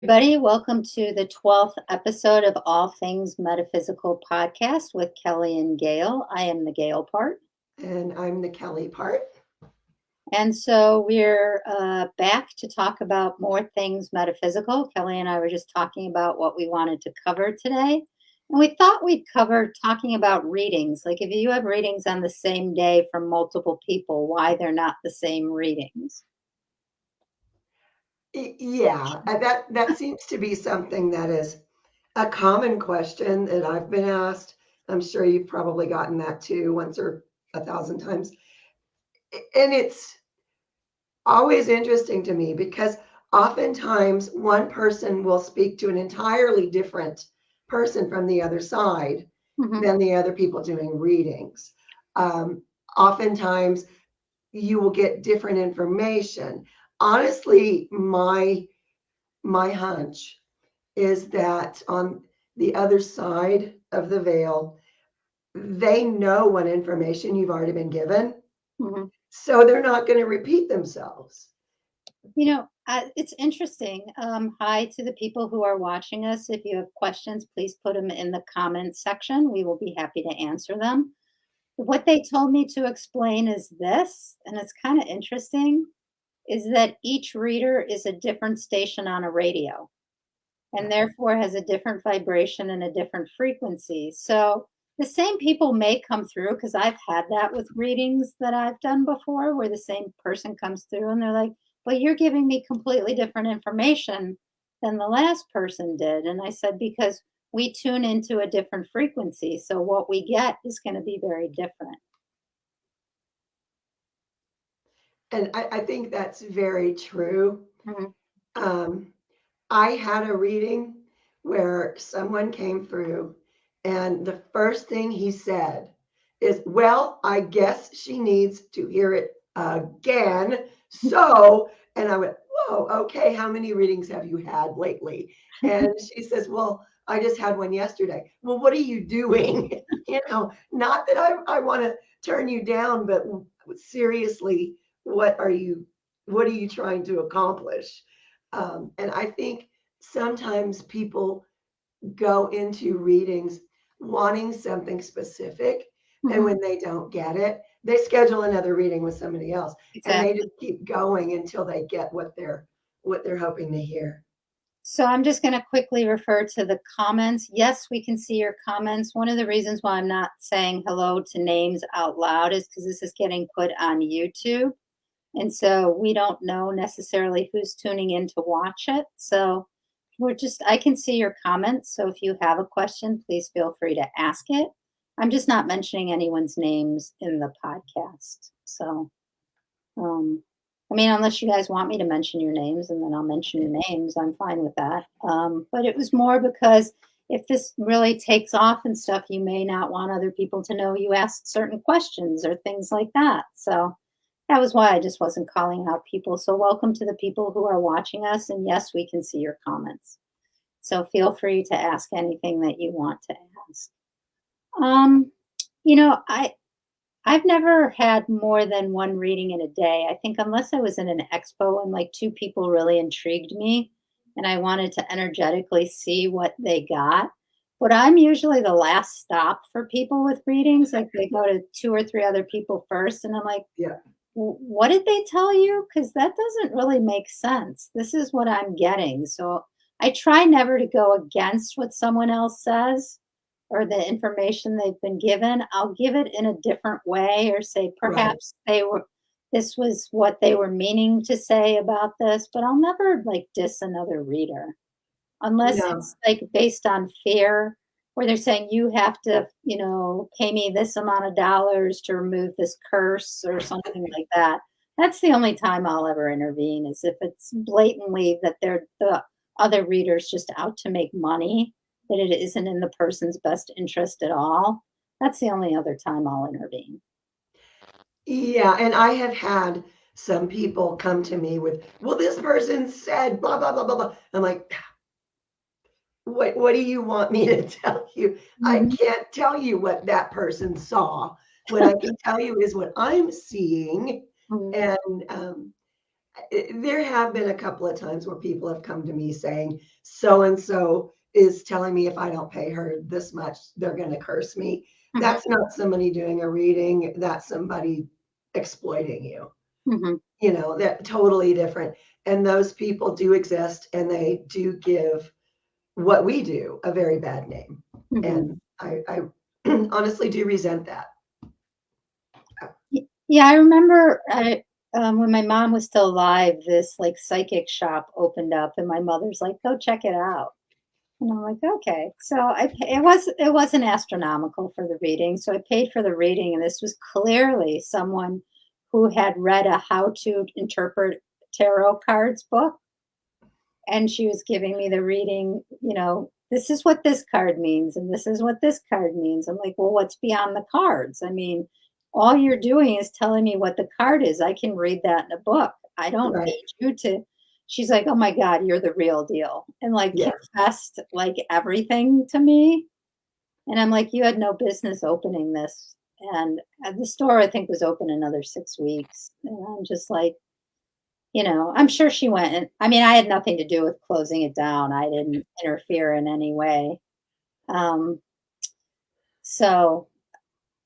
Everybody, welcome to the 12th episode of All Things Metaphysical podcast with Kelly and Gail. I am the Gail part. And I'm the Kelly part. And so we're back to talk about more things metaphysical. Kelly and I were just talking about what we wanted to cover today. And we thought we'd cover talking about readings. Like if you have readings on the same day from multiple people, why they're not the same readings. Yeah, that seems to be something that is a common question that I've been asked. I'm sure you've probably gotten that too once or 1,000 times. And it's always interesting to me because oftentimes one person will speak to an entirely different person from the other side Mm-hmm. than the other people doing readings. Oftentimes you will get different information. Honestly, my hunch is that on the other side of the veil, they know what information you've already been given. Mm-hmm. So they're not going to repeat themselves. It's interesting. Hi to the people who are watching us. If you have questions, please put them in the comments section. We will be happy to answer them. What they told me to explain is this, and it's kind of interesting, is that each reader is a different station on a radio and therefore has a different vibration and a different frequency. So the same people may come through because I've had that with readings that I've done before where the same person comes through and they're like, but you're giving me completely different information than the last person did. And I said, because we tune into a different frequency. So what we get is going to be very different. And I think that's very true. Mm-hmm. I had a reading where someone came through, and the first thing he said is, well, I guess she needs to hear it again. So, and I went, whoa, okay, how many readings have you had lately? And she says, well, I just had one yesterday. Well, what are you doing? Not that I want to turn you down, but seriously, what are you trying to accomplish? And I think sometimes people go into readings wanting something specific, and Mm-hmm. when they don't get it, they schedule another reading with somebody else, and they Exactly. just keep going until they get what they're hoping to hear. So I'm just going to quickly refer to the comments. Yes, we can see your comments. One of the reasons why I'm not saying hello to names out loud is because this is getting put on YouTube. And so we don't know necessarily who's tuning in to watch it. So I can see your comments. So if you have a question, please feel free to ask it. I'm just not mentioning anyone's names in the podcast. So, unless you guys want me to mention your names and then I'll mention your names, I'm fine with that. But it was more because if this really takes off and stuff, you may not want other people to know you asked certain questions or things like that. So that was why I just wasn't calling out people. So welcome to the people who are watching us. And yes, we can see your comments. So feel free to ask anything that you want to ask. Um, you know, I I've never had more than one reading in a day. I think unless I was in an expo and like two people really intrigued me and I wanted to energetically see what they got. But I'm usually the last stop for people with readings. Like they go to two or three other people first, and I'm like, Yeah. what did they tell you? Because that doesn't really make sense. This is what I'm getting. So I try never to go against what someone else says or the information they've been given. I'll give it in a different way or say Right. perhaps this was what they were meaning to say about this, but I'll never like diss another reader unless No. it's like based on fear where they're saying you have to, pay me this amount of dollars to remove this curse or something like that. That's the only time I'll ever intervene is if it's blatantly that they're the other readers just out to make money, that it isn't in the person's best interest at all. That's the only other time I'll intervene. Yeah, and I have had some people come to me with, well, this person said blah blah blah blah blah. I'm like, what do you want me to tell you? I Mhm. can't tell you what that person saw. What I can tell you is what I'm seeing. Mhm. And There have been a couple of times where people have come to me saying, so and so is telling me if I don't pay her this much, they're going to curse me. Mhm, That's not somebody doing a reading, that's somebody exploiting you. mhm, That totally different. And those people do exist, and they do give what we do a very bad name. mhm. And I honestly do resent that. Yeah, I remember when my mom was still alive, this like psychic shop opened up, and my mother's like, "Go check it out." And I'm like, "Okay." So it wasn't astronomical for the reading. So I paid for the reading, and this was clearly someone who had read a how to interpret tarot cards book, and she was giving me the reading, this is what this card means and this is what this card means. I'm like, well, what's beyond the cards? I mean, all you're doing is telling me what the card is. I can read that in a book. I don't Right. need you to. She's like, oh my God, you're the real deal. And like Yeah. confessed like everything to me. And I'm like, you had no business opening this. And the store, I think, was open another 6 weeks. And I'm just like, I'm sure she went and I mean, I had nothing to do with closing it down. I didn't interfere in any way. Um, so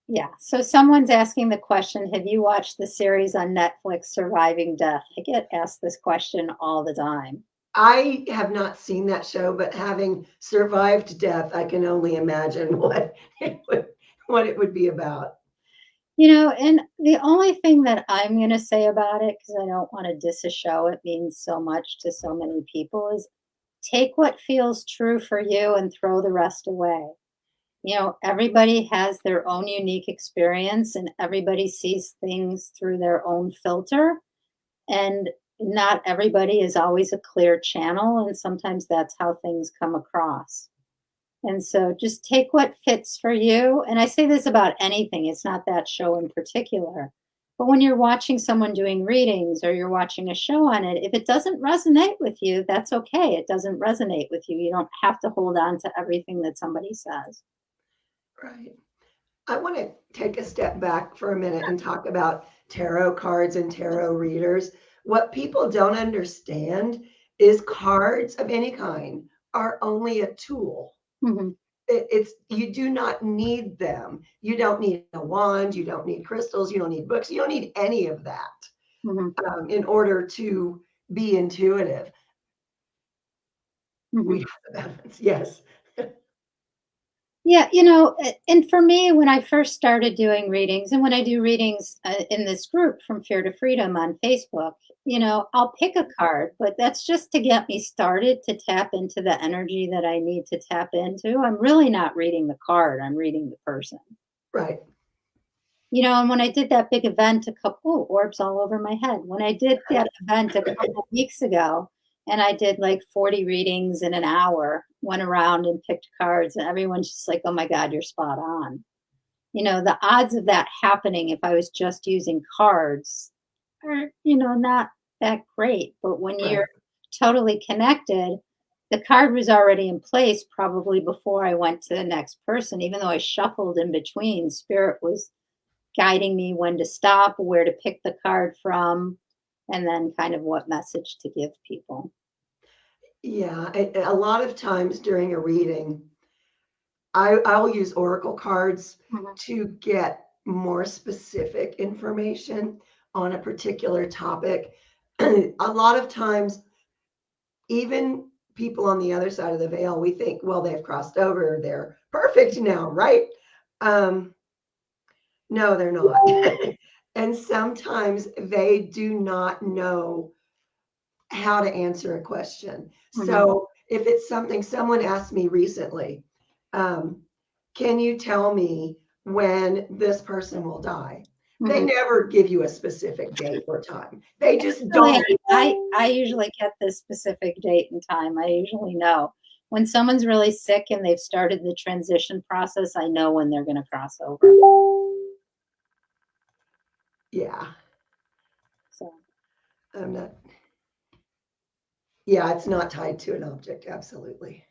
yeah. So someone's asking the question, have you watched the series on Netflix, Surviving Death? I get asked this question all the time. I have not seen that show, but having survived death, I can only imagine what it would be about. And the only thing that I'm going to say about it, because I don't want to diss a show, it means so much to so many people, is take what feels true for you and throw the rest away. Everybody has their own unique experience and everybody sees things through their own filter. And not everybody is always a clear channel. And sometimes that's how things come across. And so just take what fits for you. And I say this about anything, it's not that show in particular. But when you're watching someone doing readings or you're watching a show on it, if it doesn't resonate with you, that's okay. It doesn't resonate with you. You don't have to hold on to everything that somebody says. Right. I want to take a step back for a minute and talk about tarot cards and tarot readers. What people don't understand is cards of any kind are only a tool. Mhm. It's you do not need them. You don't need a wand. You don't need crystals. You don't need books. You don't need any of that Mhm. in order to be intuitive. We Mhm. have the balance. Yes. Yeah, and for me, when I first started doing readings, and when I do readings in this group from Fear to Freedom on Facebook, I'll pick a card, but that's just to get me started to tap into the energy that I need to tap into. I'm really not reading the card, I'm reading the person. Right. And when I did that big event orbs all over my head. When I did that event a couple weeks ago, and I did like 40 readings in an hour, went around and picked cards, and everyone's just like, oh my God, you're spot on. The odds of that happening if I was just using cards are, not that great. But when Right. you're totally connected, the card was already in place probably before I went to the next person, even though I shuffled in between. Spirit was guiding me when to stop, where to pick the card from, and then kind of what message to give people. Yeah. A lot of times during a reading, I will use oracle cards Mhm. to get more specific information on a particular topic. A lot of times, even people on the other side of the veil, we think, well, they've crossed over, they're perfect now, right? Um, no, they're not. And sometimes they do not know how to answer a question. Mhm. So if it's something someone asked me recently, um, can you tell me when this person will die? They Mhm. never give you a specific date or time. They just Usually, don't. I usually get the specific date and time. I usually know when someone's really sick and they've started the transition process. I know when they're going to cross over. Yeah, So I'm not. Yeah, it's not tied to an object. Absolutely.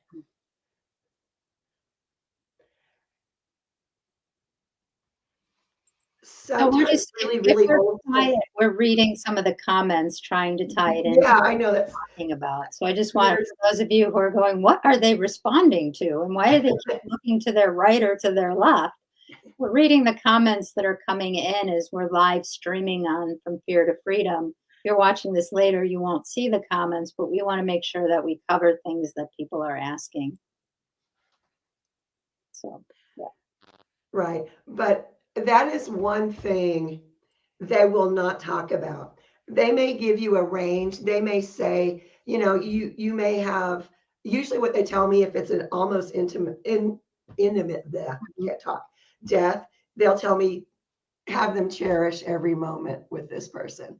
So we're sometimes just really, if really we're old quiet, we're reading some of the comments, trying to tie it into Yeah, what I know that's we're talking about. So I just want there's for those of you who are going, "What are they responding to, and why do they keep looking to their right or to their left?" We're reading the comments that are coming in as we're live streaming on From Fear to Freedom. If you're watching this later, you won't see the comments, but we wanna make sure that we cover things that people are asking. So, yeah. right. But that is one thing they will not talk about. They may give you a range. They may say, you may have usually what they tell me if it's an almost intimate death, Mhm. can't talk, death, they'll tell me have them cherish every moment with this person,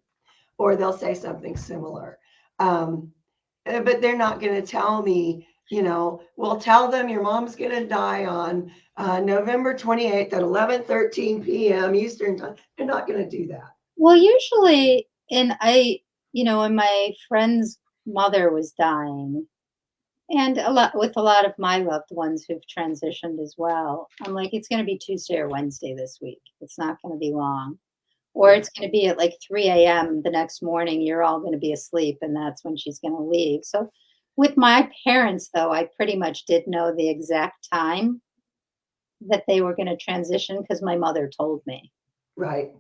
or they'll say something similar. Um, but they're not going to tell me, well, tell them your mom's going to die on November 28th at 11:13 p.m. Eastern time. They're not going to do that. Well, usually, when my friend's mother was dying, and a lot of my loved ones who've transitioned as well, I'm like, it's going to be Tuesday or Wednesday this week. It's not going to be long, or Yeah. it's going to be at like 3 a.m. the next morning. You're all going to be asleep, and that's when she's going to leave. So, with my parents, though, I pretty much did know the exact time that they were going to transition because my mother told me. Right.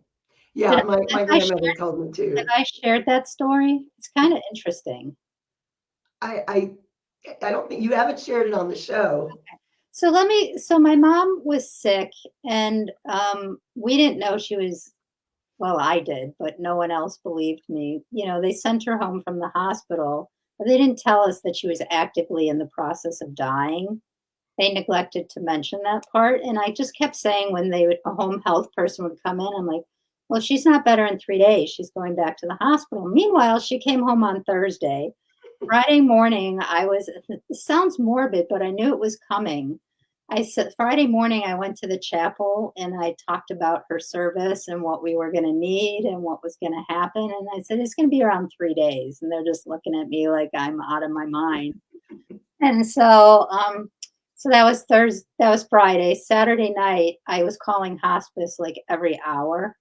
Did Yeah. I, My have I grandmother told me Have too. I shared that story? It's kind of interesting. I, I, I don't think you haven't shared it on the show. So my mom was sick, and we didn't know she was, well, I did, but no one else believed me. They sent her home from the hospital, but they didn't tell us that she was actively in the process of dying. They neglected to mention that part. And I just kept saying when a home health person would come in, I'm like, well, she's not better in 3 days. She's going back to the hospital. Meanwhile, she came home on Thursday. Friday morning, it sounds morbid, but I knew it was coming. I said, Friday morning, I went to the chapel and I talked about her service and what we were going to need and what was going to happen. And I said, it's going to be around 3 days. And they're just looking at me like I'm out of my mind. And so that was Thursday, that was Friday. Saturday night, I was calling hospice like every hour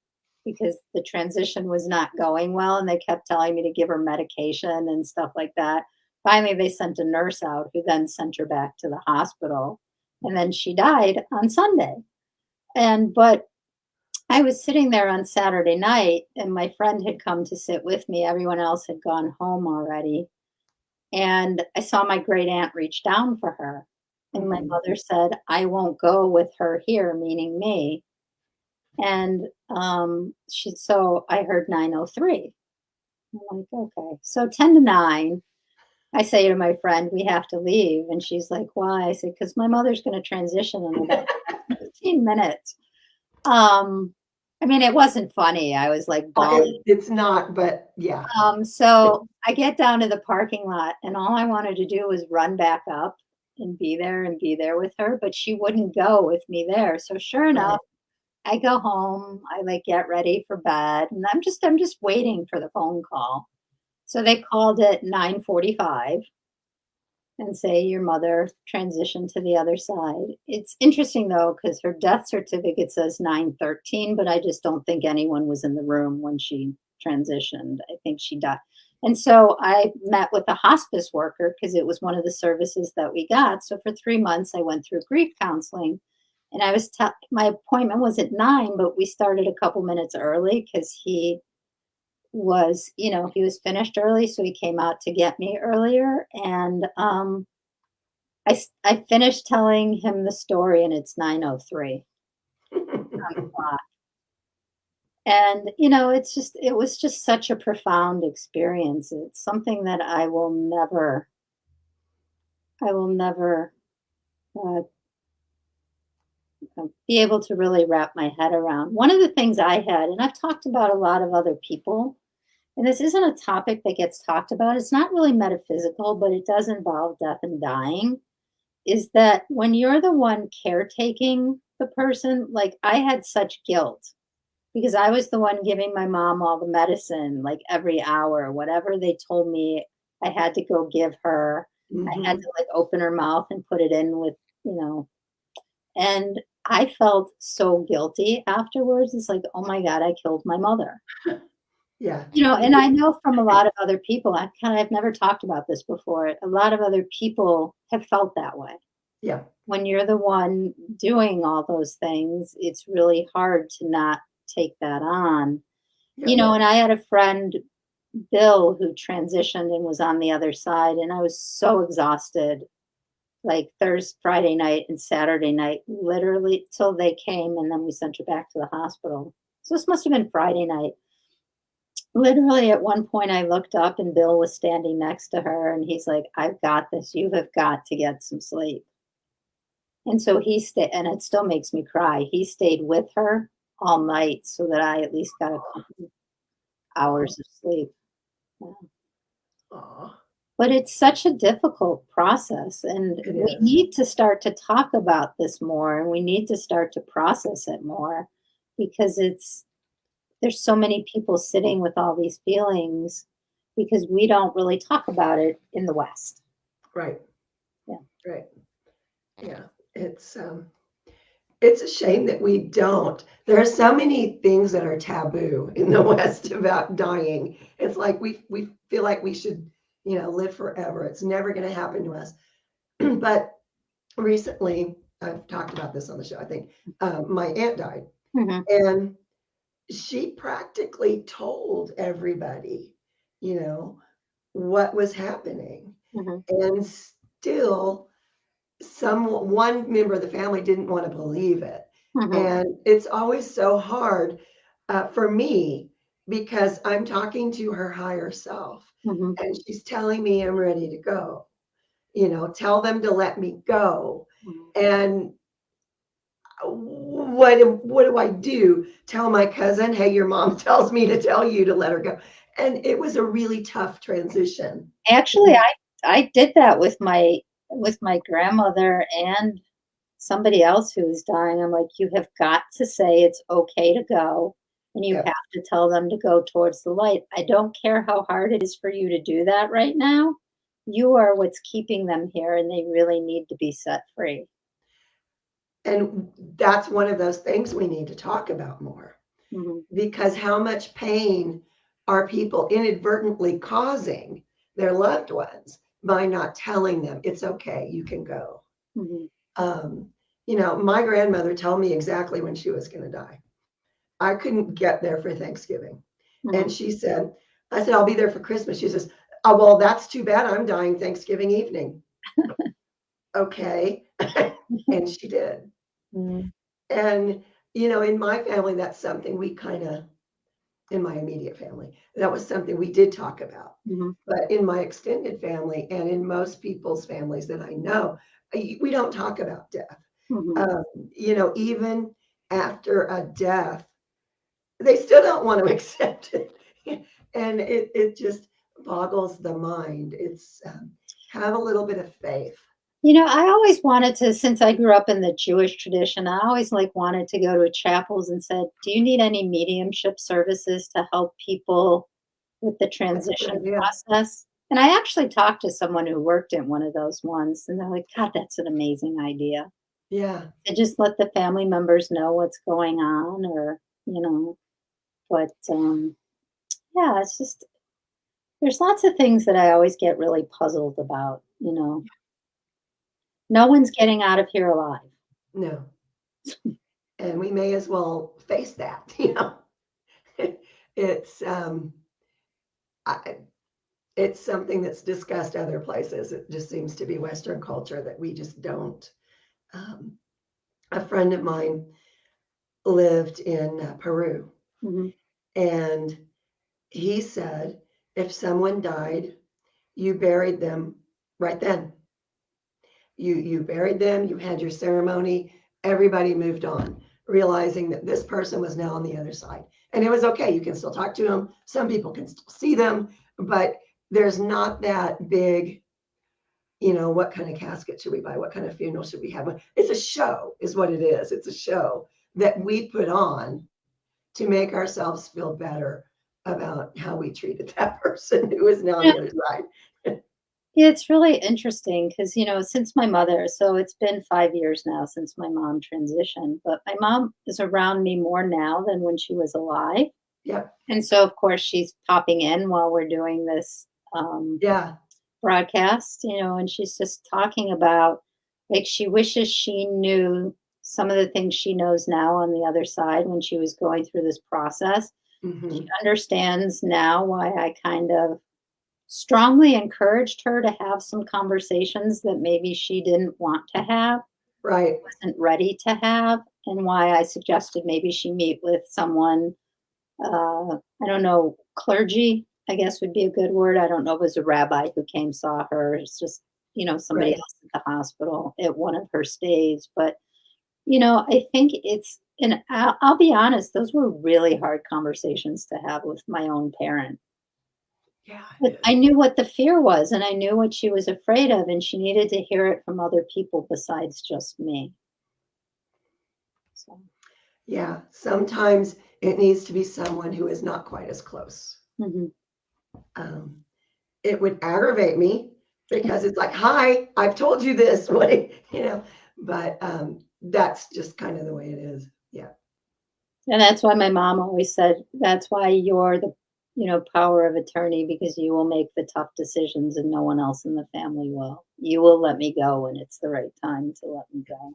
because the transition was not going well and they kept telling me to give her medication and stuff like that. Finally, they sent a nurse out who then sent her back to the hospital. And then she died on Sunday. But I was sitting there on Saturday night and my friend had come to sit with me. Everyone else had gone home already. And I saw my great aunt reach down for her. And my Mhm. mother said, I won't go with her here, meaning me. And so I heard 9:03. I'm like, okay. So 10 to 9, I say to my friend, we have to leave. And she's like, why? I said, because my mother's going to transition in about 15 minutes. Um, I mean, it wasn't funny. I was like bawling. It's not, but yeah. So I get down to the parking lot, and all I wanted to do was run back up and be there with her, but she wouldn't go with me there. So sure enough, Right. I go home, I like get ready for bed, and I'm just waiting for the phone call. So they called at 9:45 and say your mother transitioned to the other side. It's interesting though, because her death certificate says 9:13, but I just don't think anyone was in the room when she transitioned. I think she died. And so I met with a hospice worker because it was one of the services that we got. So for 3 months, I went through grief counseling. And my appointment was at 9, but we started a couple minutes early because he was finished early. So he came out to get me earlier. And I finished telling him the story and it's 9:03 on the clock. And, it was just such a profound experience. It's something that I will never, uh, be able to really wrap my head around. One of the things I had, and I've talked about a lot of other people, and this isn't a topic that gets talked about. It's not really metaphysical, but it does involve death and dying. Is that when you're the one caretaking the person, like I had such guilt because I was the one giving my mom all the medicine, like every hour, whatever they told me I had to go give her. I had Hmm. to like open her mouth and put it in with, you know, and I felt so guilty afterwards. It's like, oh my God, I killed my mother. Yeah. And I know from a lot of other people, I've never talked about this before. A lot of other people have felt that way. Yeah. When you're the one doing all those things, it's really hard to not take that on. Yeah. And I had a friend, Bill, who transitioned and was on the other side, and I was so exhausted, like Thursday, Friday night and Saturday night, literally till they came, and then we sent her back to the hospital. So this must have been Friday night. Literally at one point I looked up and Bill was standing next to her and he's like, "I've got this. You have got to get some sleep." And so he stayed, and it still makes me cry. He stayed with her all night so that I at least got a couple hours of sleep. Yeah. Aw, But it's such a difficult process, and it we is. need to start to talk about this more, and we need to start to process it more because there's so many people sitting with all these feelings because we don't really talk about it in the West. Right. Yeah. Right. Yeah. It's a shame that we don't. There are so many things that are taboo in the West about dying. It's like we feel like we should, live forever. It's never going to happen to us. But recently, I've talked about this on the show, I think, my aunt died. Mhm. And she practically told everybody, you know, what was happening. Mhm. And still, one member of the family didn't want to believe it. Mhm. And it's always so hard for me because I'm talking to her higher self Mhm. and she's telling me I'm ready to go. Tell them to let me go. Mhm. And what do I do? Tell my cousin, hey, your mom tells me to tell you to let her go. And it was a really tough transition. Actually, I did that with my grandmother and somebody else who was dying. I'm like, you have got to say it's okay to go, and you Yep. have to tell them to go towards the light. I don't care how hard it is for you to do that right now. You are what's keeping them here, and they really need to be set free. And that's one of those things we need to talk about more Hmm. because how much pain are people inadvertently causing their loved ones by not telling them it's okay, you can go. Hmm. Um, my grandmother told me exactly when she was going to die. I couldn't get there for Thanksgiving. And Hmm. I said, I'll be there for Christmas. She says, oh, well, that's too bad. I'm dying Thanksgiving evening. Okay. And she did. Hmm. And, in my family, that's something we kind of, in my immediate family, that was something we did talk about. Hmm. But in my extended family and in most people's families that I know, we don't talk about death. Hmm. Um, even after a death, they still don't want to accept it. And it just boggles the mind. It's have a little bit of faith. I always wanted to, since I grew up in the Jewish tradition, I always wanted to go to chapels and said, "Do you need any mediumship services to help people with the That's a good transition idea. process?" And I actually talked to someone who worked in one of those ones, and they're like, "God, that's an amazing idea." Yeah. To just let the family members know what's going on, or but yeah, it's just there's lots of things that I always get really puzzled about. No one's getting out of here alive. No. And we may as well face that. It's I, it's something that's discussed other places. It just seems to be Western culture that we just don't. Um, a friend of mine lived in Peru, Hmm. and he said if someone died, you buried them right then. You buried them, you had your ceremony, everybody moved on, realizing that this person was now on the other side. And it was okay. You can still talk to them. Some people can still see them, but there's not that big, what kind of casket should we buy? What kind of funeral should we have? It's a show, is what it is. It's a show that we put on to make ourselves feel better about how we treated that person who is now on the other side. Yeah, it's really interesting because, since my mother, so it's been 5 years now since my mom transitioned, but my mom is around me more now than when she was alive. Yep. And so, of course, she's popping in while we're doing this um, Yeah. broadcast, and she's just talking about like she wishes she knew some of the things she knows now on the other side when she was going through this process. She Hmm. understands now why I kind of strongly encouraged her to have some conversations that maybe she didn't want to have, Right. wasn't ready to have, and why I suggested maybe she meet with someone, I don't know, clergy, I guess would be a good word. I don't know if it was a rabbi who came, saw her. It's just, somebody Right. else at the hospital at one of her stays. But, I think and I'll be honest, those were really hard conversations to have with my own parent. Yeah, But it I is. knew what the fear was, and I knew what she was afraid of, and she needed to hear it from other people besides just me. So, Yeah. Sometimes it needs to be someone who is not quite as close. mhm. Um, it would aggravate me because it's like, hi, I've told you this. What, but that's just kind of the way it is. Yeah. And that's why my mom always said, "That's why you're the, power of attorney because you will make the tough decisions and no one else in the family will. You will let me go when it's the right time to let me go."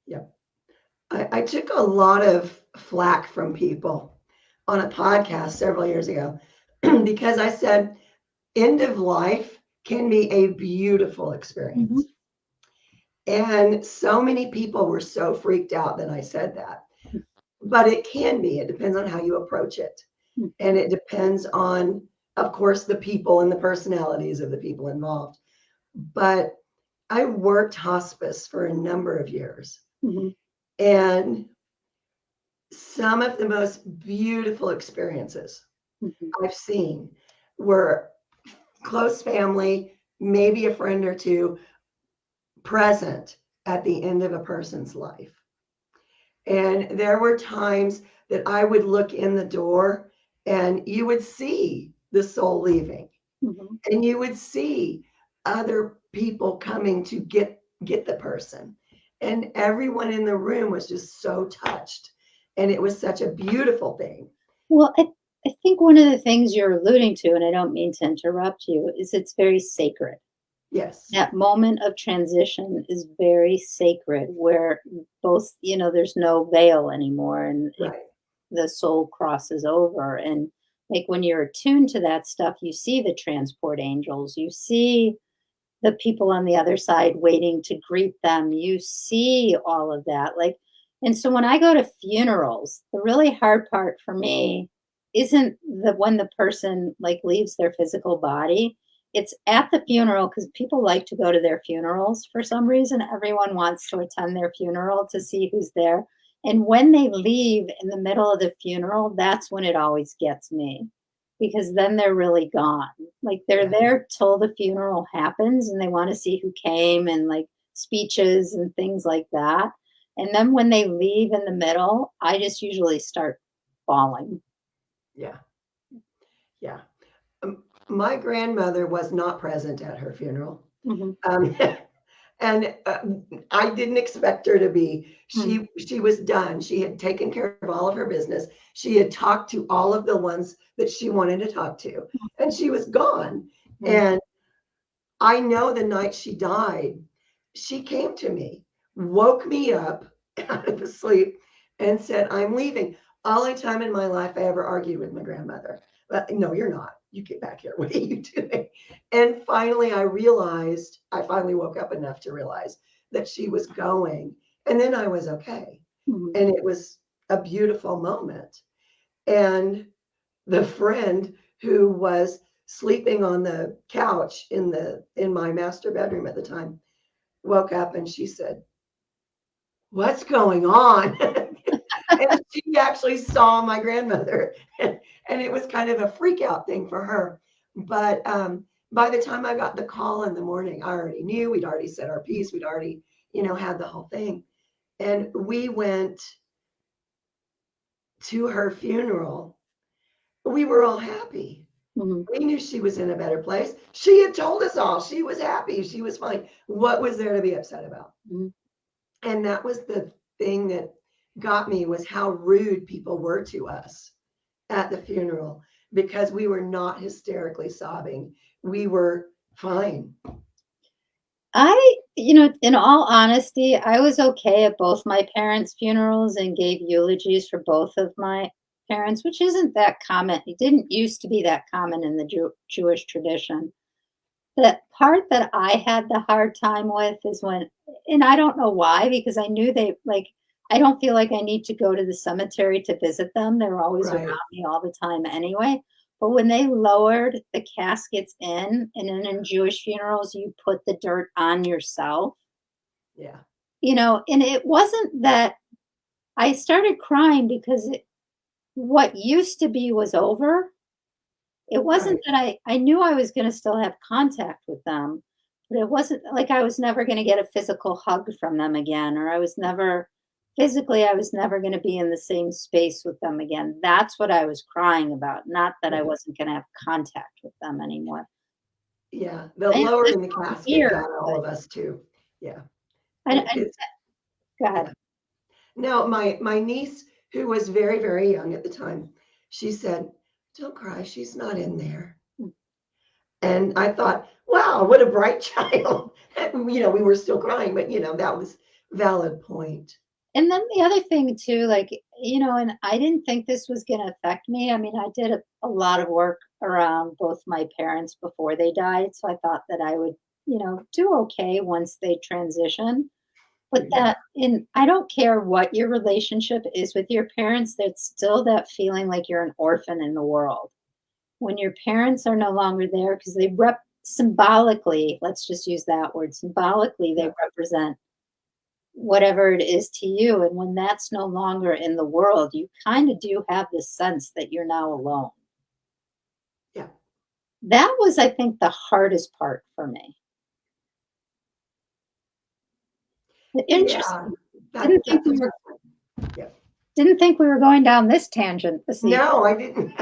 Yeah. I took a lot of flack from people on a podcast several years ago because I said end of life can be a beautiful experience. Mhm. And so many people were so freaked out that I said that. But it can be, it depends on how you approach it. And it depends on, of course, the people and the personalities of the people involved. But I worked hospice for a number of years. Mhm. And some of the most beautiful experiences Mhm. I've seen were close family, maybe a friend or two present at the end of a person's life. And there were times that I would look in the door and you would see the soul leaving, Mhm. and you would see other people coming to get the person. And everyone in the room was just so touched. And it was such a beautiful thing. Well, I think one of the things you're alluding to, and I don't mean to interrupt you, is it's very sacred. Yes. That moment of transition is very sacred where both, there's no veil anymore and Right. the soul crosses over. And like when you're attuned to that stuff, you see the transport angels, you see the people on the other side waiting to greet them, you see all of that. Like, and so when I go to funerals, the really hard part for me isn't the when the person like leaves their physical body. It's at the funeral because people like to go to their funerals for some reason. Everyone wants to attend their funeral to see who's there. And when they leave in the middle of the funeral, that's when it always gets me because then they're really gone. Like they're Yeah. there till the funeral happens and they want to see who came and like speeches and things like that. And then when they leave in the middle, I just usually start bawling. Yeah. Yeah. My grandmother was not present at her funeral. Mhm. Um, and I didn't expect her to be. Mm. She was done. She had taken care of all of her business. She had talked to all of the ones that she wanted to talk to, and she was gone. Mm. And I know the night she died, she came to me, woke me up out of sleep, and said, "I'm leaving." Only time in my life I ever argued with my grandmother. But no, you're not. You get back here. What are you doing? And finally, I finally woke up enough to realize that she was going. And then I was okay. Mhm. And it was a beautiful moment. And the friend who was sleeping on the couch in my master bedroom at the time woke up and she said, "What's going on?" And she actually saw my grandmother, and it was kind of a freak out thing for her. But by the time I got the call in the morning, I already knew. We'd already said our piece. We'd already, had the whole thing. And we went to her funeral. We were all happy. Mhm. We knew she was in a better place. She had told us all she was happy, she was fine. What was there to be upset about? Mhm. And that was the thing that got me, was how rude people were to us at the funeral, because we were not hysterically sobbing. We were fine. In all honesty, I was okay at both my parents' funerals and gave eulogies for both of my parents, which isn't that common. It didn't used to be that common in the Jewish tradition. The part that I had the hard time with is when, and I don't know why, because I knew they like, I don't feel like I need to go to the cemetery to visit them. They're always around Right. me all the time anyway. But when they lowered the caskets in, and then in Jewish funerals, you put the dirt on yourself, Yeah. and it wasn't that I started crying because what used to be was over. It wasn't Right. that I knew I was gonna still have contact with them, but it wasn't like I was never gonna get a physical hug from them again, or I was never gonna be in the same space with them again. That's what I was crying about, not that I Yeah. wasn't gonna have contact with them anymore. Yeah. The I know this lowering the sounds casket weird, got all but of us too. Yeah. I It's go ahead. yeah. Now, my niece, who was very, very young at the time, she said, "Don't cry, she's not in there." And I thought, wow, what a bright child. We were still crying, but that was valid point. And then the other thing too, like, and I didn't think this was going to affect me. I mean, I did a lot of work around both my parents before they died. So I thought that I would, do okay once they transition. But Mhm. I don't care what your relationship is with your parents, there's still that feeling like you're an orphan in the world. When your parents are no longer there, because they symbolically, let's just use that word, symbolically, they Yeah. represent whatever it is to you. And when that's no longer in the world, you kind of do have this sense that you're now alone. Yeah. That was, I think, the hardest part for me. Yeah. Interesting. That Didn't think that's a we were tough one. Yeah. didn't think we were going down this tangent this evening. No, I didn't.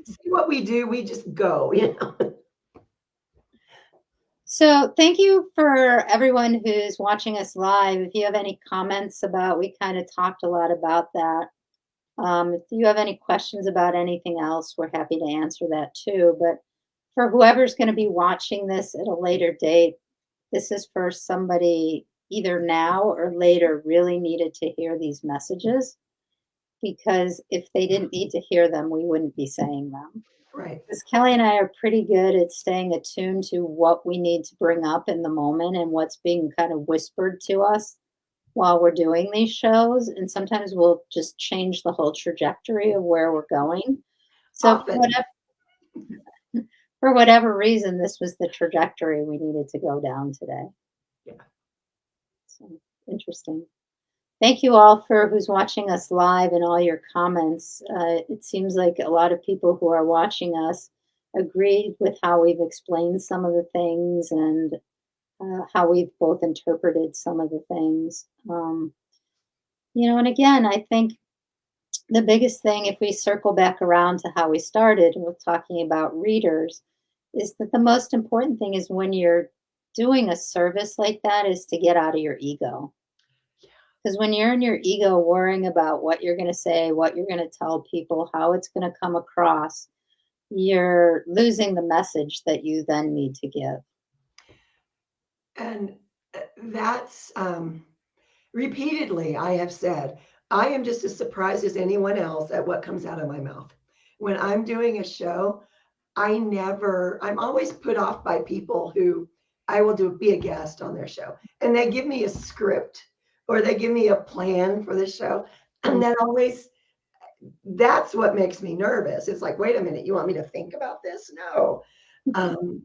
See what we do, we just go. So thank you for everyone who's watching us live. If you have any comments about, we kind of talked a lot about that. If you have any questions about anything else, we're happy to answer that too. But for whoever's going to be watching this at a later date, this is for somebody either now or later really needed to hear these messages, because if they didn't need to hear them, we wouldn't be saying them. Right. Because Kelly and I are pretty good at staying attuned to what we need to bring up in the moment and what's being kind of whispered to us while we're doing these shows. And sometimes we'll just change the whole trajectory of where we're going. So Often. for whatever reason, this was the trajectory we needed to go down today. Yeah. So interesting. Thank you all for who's watching us live and all your comments. It seems like a lot of people who are watching us agreed with how we've explained some of the things, and how we've both interpreted some of the things. And again, I think the biggest thing, if we circle back around to how we started with talking about readers, is that the most important thing is when you're doing a service like that is to get out of your ego. Because when you're in your ego worrying about what you're going to say, what you're going to tell people, how it's going to come across, you're losing the message that you then need to give. And that's repeatedly I have said, I am just as surprised as anyone else at what comes out of my mouth. When I'm doing a show, I'm always put off by people who I will be a guest on their show, and they give me a script or they give me a plan for the show. And Mm, that's what makes me nervous. It's like, wait a minute, you want me to think about this? No. Um,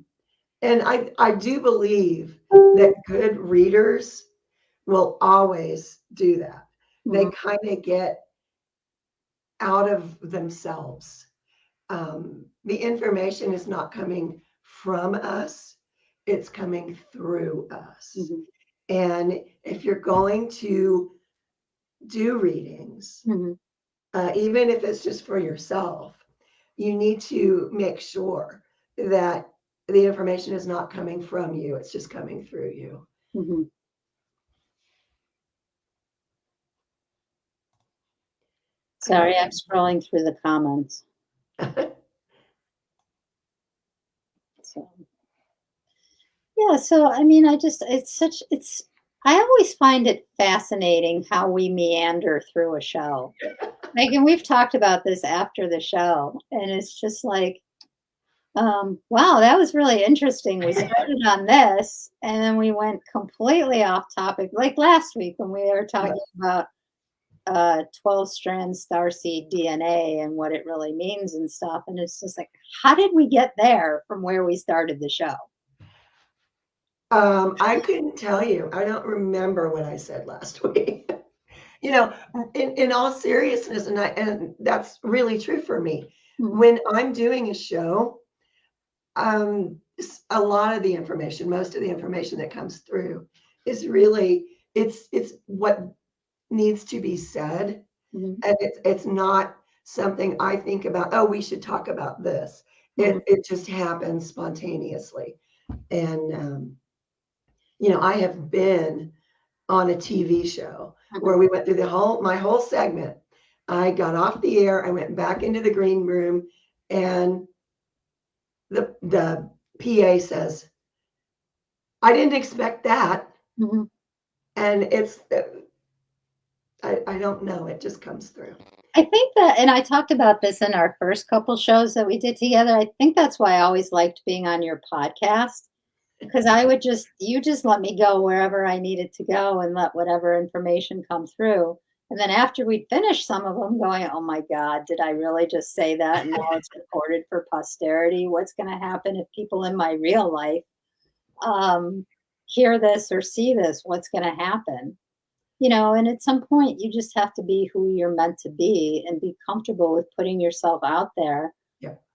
and I do believe that good readers will always do that. They mhm, kind of get out of themselves. The information is not coming from us, it's coming through us. mhm, And if you're going to do readings, mhm, even if it's just for yourself, you need to make sure that the information is not coming from you, it's just coming through you. Hmm. Sorry, I'm scrolling through the comments. So, yeah, so I mean, I always find it fascinating how we meander through a show. Like, and we've talked about this after the show, and it's just like, wow, that was really interesting. We started on this, and then we went completely off topic, like last week when we were talking about 12-strand starseed DNA and what it really means and stuff. And it's just like, how did we get there from where we started the show? I couldn't tell you. I don't remember what I said last week. You know, in all seriousness, and that's really true for me. Mhm. When I'm doing a show, a lot of the information, most of the information that comes through is really it's what needs to be said, Mhm. and it's not something I think about. Oh, we should talk about this. Mhm. It just happens spontaneously, and I have been on a TV show Mhm. where we went through my whole segment. I got off the air, I went back into the green room, and the PA says, "I didn't expect that." Mhm. And I don't know, it just comes through. I think that, and I talked about this in our first couple shows that we did together. I think that's why I always liked being on your podcast, because you just let me go wherever I needed to go and let whatever information come through. And then after we'd finished some of them, going, oh my God, did I really just say that? And now it's recorded for posterity. What's going to happen if people in my real life um, hear this or see this? What's going to happen? And at some point, you just have to be who you're meant to be and be comfortable with putting yourself out there.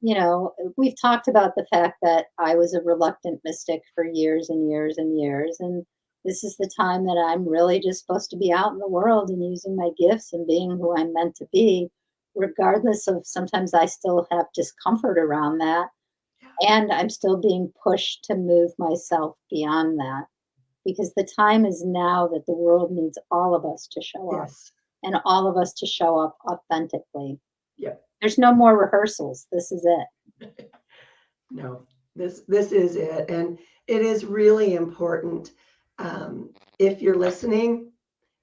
Yeah. We've talked about the fact that I was a reluctant mystic for years and years and years. And this is the time that I'm really just supposed to be out in the world and using my gifts and being who I'm meant to be, regardless of sometimes I still have discomfort around that. And I'm still being pushed to move myself beyond that, because the time is now that the world needs all of us to show up, Yes. and all of us to show up authentically. Yep. There's no more rehearsals. This is it. No, this is it. And it is really important, if you're listening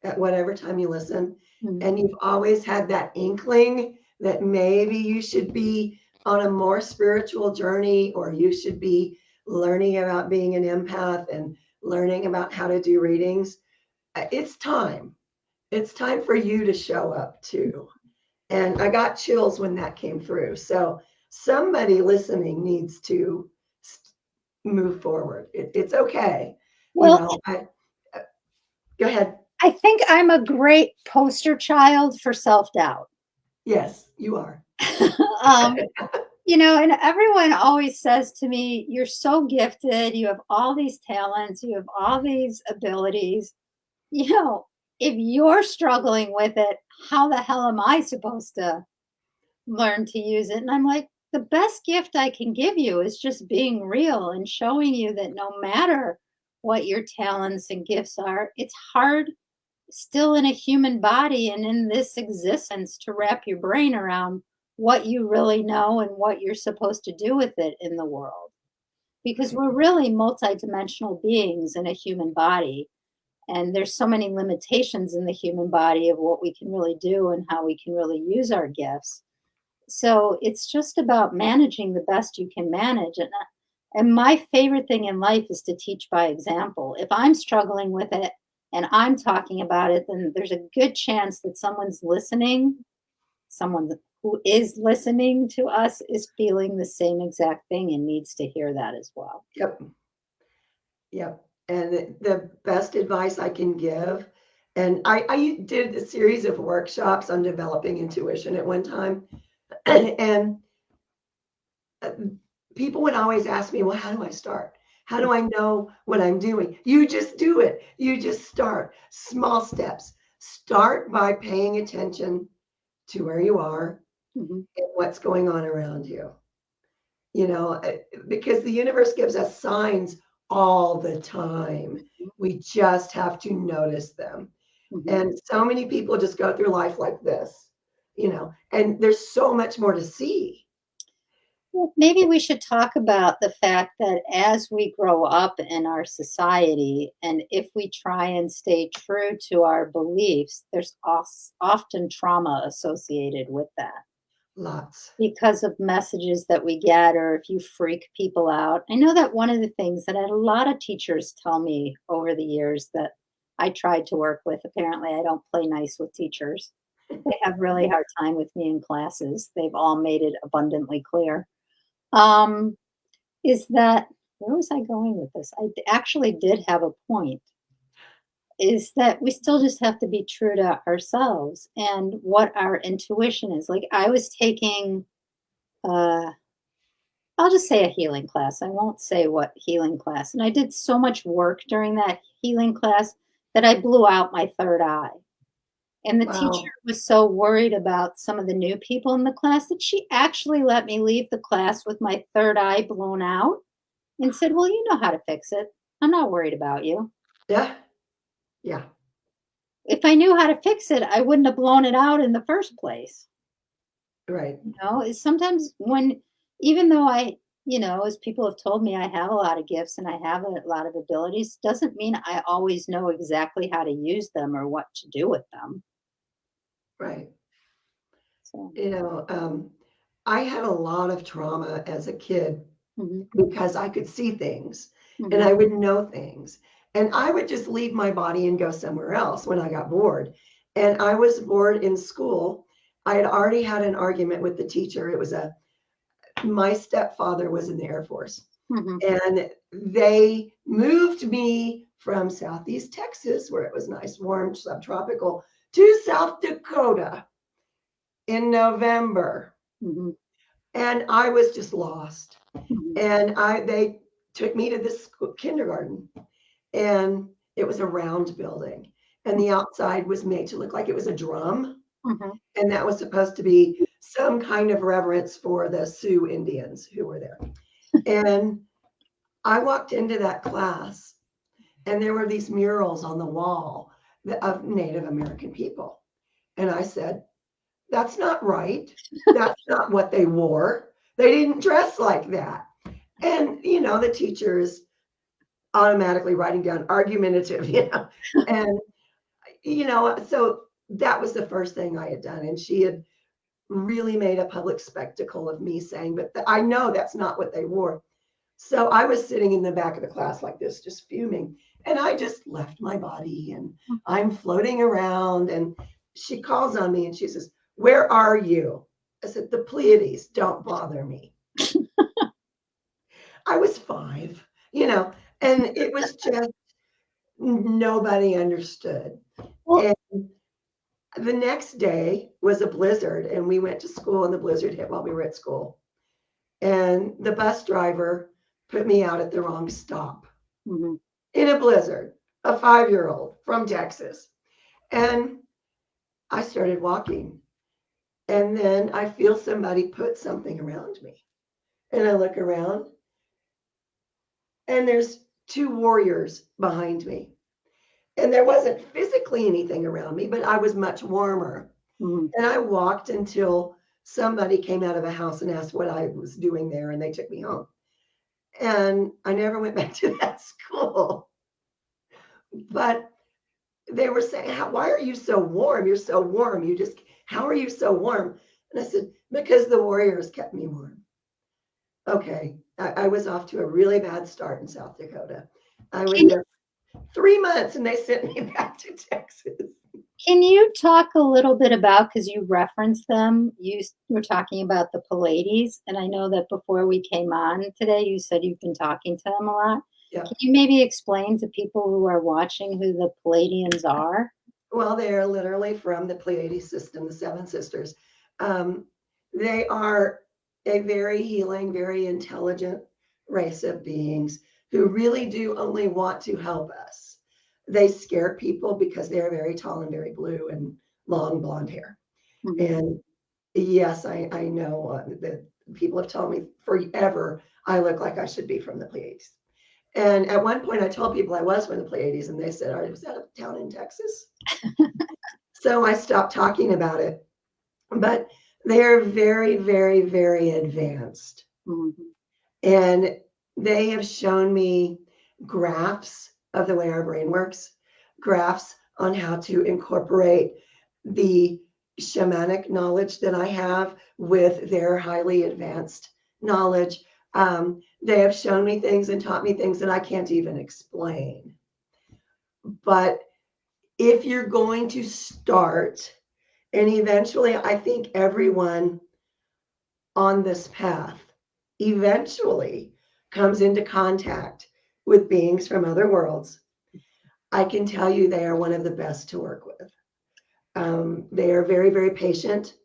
at whatever time you listen, Mhm. and you've always had that inkling that maybe you should be on a more spiritual journey, or you should be learning about being an empath and learning about how to do readings. It's time. It's time for you to show up too. And I got chills when that came through. So somebody listening needs to move forward. It's okay. Well, Go ahead. I think I'm a great poster child for self doubt. Yes, you are. um, and everyone always says to me, you're so gifted. You have all these talents. You have all these abilities. You know, if you're struggling with it, how the hell am I supposed to learn to use it? And I'm like, the best gift I can give you is just being real and showing you that no matter what your talents and gifts are, it's hard still in a human body and in this existence to wrap your brain around what you really know and what you're supposed to do with it in the world. Because we're really multidimensional beings in a human body. And there's so many limitations in the human body of what we can really do and how we can really use our gifts. So it's just about managing the best you can manage. And my favorite thing in life is to teach by example. If I'm struggling with it and I'm talking about it, then there's a good chance that someone who is listening to us is feeling the same exact thing and needs to hear that as well. Yep. Yep. And the best advice I can give, and I did a series of workshops on developing intuition at one time. And uh, people would always ask me, well, how do I start? How do I know what I'm doing? You just do it. You just start. Small steps. Start by paying attention to where you are. Mhm. in what's going on around you. You know, because the universe gives us signs all the time. We just have to notice them. Mhm. And so many people just go through life like this, and there's so much more to see. Well, maybe we should talk about the fact that as we grow up in our society, and if we try and stay true to our beliefs, there's often trauma associated with that Lots. because of messages that we get, or if you freak people out. I know that one of the things that a lot of teachers tell me over the years that I tried to work with, apparently, I don't play nice with teachers. They have really hard time with me in classes. They've all made it abundantly clear. Um, is that where was I going with this? Actually did have a point. Is that we still just have to be true to ourselves and what our intuition is. Like I was taking, uh, I'll just say a healing class. I won't say what healing class. And I did so much work during that healing class that I blew out my third eye. And the teacher Wow. was so worried about some of the new people in the class that she actually let me leave the class with my third eye blown out and said, "Well, you know how to fix it. I'm not worried about you." Yeah. Yeah. If I knew how to fix it, I wouldn't have blown it out in the first place. Right. Is sometimes when, even though as people have told me, I have a lot of gifts and I have a lot of abilities, doesn't mean I always know exactly how to use them or what to do with them. Right. So, You know, I had a lot of trauma as a kid hmm because I could see things and hmm I would know things. And I would just leave my body and go somewhere else when I got bored. And I was bored in school. I had already had an argument with the teacher. My stepfather was in the Air Force, hmm and they moved me from Southeast Texas, where it was nice, warm, subtropical, to South Dakota in November. hmm And I was just lost. hmm And they took me to this kindergarten, and it was a round building, and the outside was made to look like it was a drum, hmm and that was supposed to be some kind of reverence for the Sioux Indians who were there. And I walked into that class, and there were these murals on the wall of Native American people. And I said, "That's not right. That's not what they wore. They didn't dress like that." And, the teacher is automatically writing down argumentative, and, so that was the first thing I had done. And she had really made a public spectacle of me saying, but I know that's not what they wore. So I was sitting in the back of the class like this, just fuming. And I just left my body and I'm floating around. And she calls on me and she says, "Where are you?" I said, "The Pleiades, don't bother me." I was 5, and it was just nobody understood. Well, And the next day was a blizzard, and we went to school, and the blizzard hit while we were at school. And the bus driver put me out at the wrong stop hmm in a blizzard, a 5-year-old from Texas. And I started walking. And then I feel somebody put something around me. And I look around, and there's 2 warriors behind me. And there wasn't physically anything around me, but I was much warmer. hmm And I walked until somebody came out of a house and asked what I was doing there, and they took me home. And I never went back to that school. But they were saying, "Why are you so warm? You're so warm. How are you so warm?" And I said, "Because the warriors kept me warm." Okay. I was off to a really bad start in South Dakota. I was can there 3 months and they sent me back to Texas. Can you talk a little bit about, because you referenced them, were talking about the Pallades, and I know that before we came on today, you said you've been talking to them a lot. Yeah. Can you maybe explain to people who are watching who the Palladians are? Well, they're literally from the Pleiades system, the Seven Sisters. Um, they are a very healing, very intelligent race of beings who really do only want to help us. They scare people because they're very tall and very blue and long blonde hair. Mhm, And Yes, I know that people have told me forever I look like I should be from the Pleiades. And at one point, I told people I was from the Pleiades, and they said, "I was out of town in Texas." So I stopped talking about it. But they're very, very, very advanced. Mm-hmm. And they have shown me graphs of the way our brain works, graphs on how to incorporate the shamanic knowledge that I have with their highly advanced knowledge. They have shown me things and taught me things that I can't even explain. But if you're going to start, and eventually, I think everyone on this path eventually comes into contact with beings from other worlds, I can tell you they are one of the best to work with. They are very, very patient,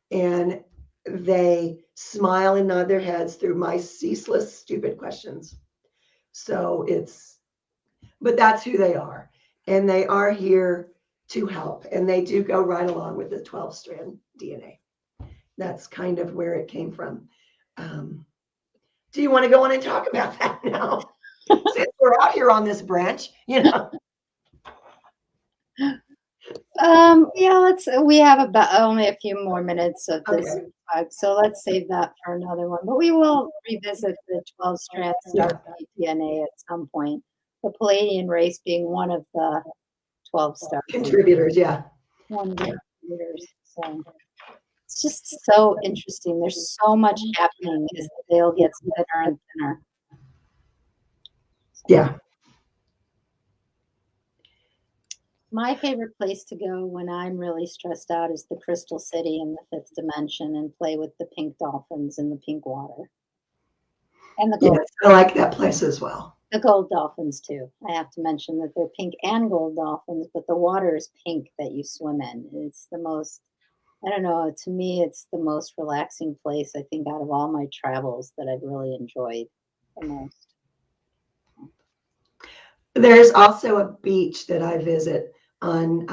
and they smile and nod their heads through my ceaseless, stupid questions. So but that's who they are. And they are here to help. And they do go right along with the 12-strand DNA. That's kind of where it came from. Do you want to go on and talk about that now? Since we're out here on this branch, Yeah, we have about only a few more minutes of this Okay. so let's save that for another one. But we will revisit the 12 strand Yeah. DNA at some point. The Palladian race being one of the 12 stars. Contributors, yeah. One of the contributors. So it's just so interesting. There's so much happening as the veil gets thinner and thinner. Yeah. My favorite place to go when I'm really stressed out is the Crystal City in the fifth dimension and play with the pink dolphins in the pink water. And the gold. Yes, I like that place as well. The gold dolphins too. I have to mention that they're pink and gold dolphins, but the water is pink that you swim in. It's the most, I don't know, to me, it's the most relaxing place, I think, out of all my travels that I've really enjoyed the most. There's also a beach that I visit on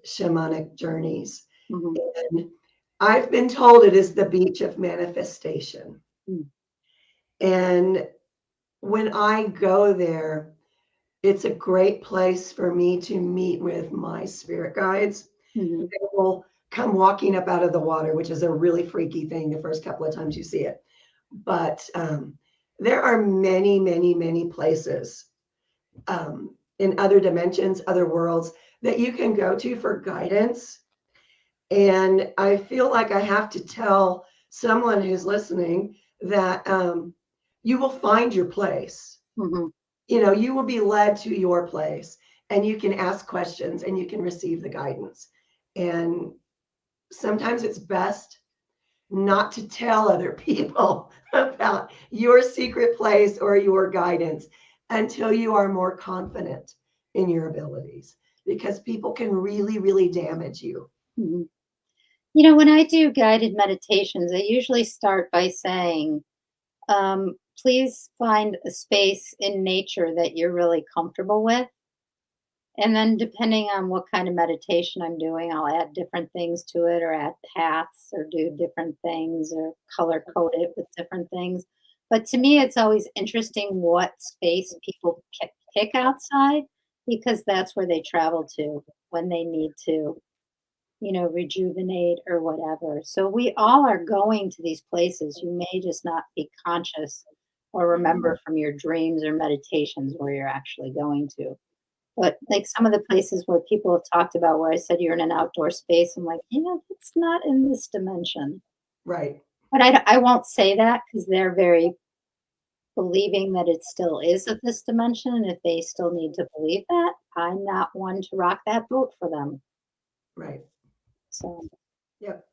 shamanic journeys. Mm-hmm. And I've been told it is the beach of manifestation. Mm. And when I go there, it's a great place for me to meet with my spirit guides. Mm-hmm. They will come walking up out of the water, which is a really freaky thing the first couple of times you see it. But there are many, many, many places in other dimensions, other worlds that you can go to for guidance. And I feel like I have to tell someone who's listening that you will find your place. Mm-hmm. You will be led to your place, and you can ask questions and you can receive the guidance. And sometimes it's best not to tell other people about your secret place or your guidance until you are more confident in your abilities, because people can really, really damage you. Mm-hmm. When I do guided meditations, I usually start by saying, please find a space in nature that you're really comfortable with. And then, depending on what kind of meditation I'm doing, I'll add different things to it, or add paths, or do different things, or color code it with different things. But to me, it's always interesting what space people pick outside, because that's where they travel to when they need to, rejuvenate or whatever. So we all are going to these places. You may just not be conscious or remember from your dreams or meditations where you're actually going to. But like some of the places where people have talked about where I said you're in an outdoor space, I'm like, it's not in this dimension. Right. But I won't say that because they're very believing that it still is of this dimension. And if they still need to believe that, I'm not one to rock that boat for them. Right. So, yep.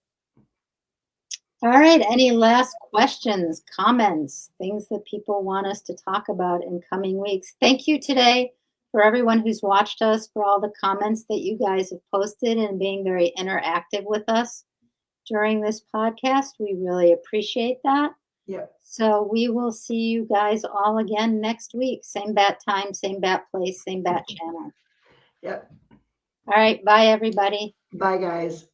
All right. Any last questions, comments, things that people want us to talk about in coming weeks? Thank you today for everyone who's watched us, for all the comments that you guys have posted and being very interactive with us during this podcast. We really appreciate that. Yep. So we will see you guys all again next week. Same bat time, same bat place, same bat channel. Yep. All right. Bye, everybody. Bye, guys.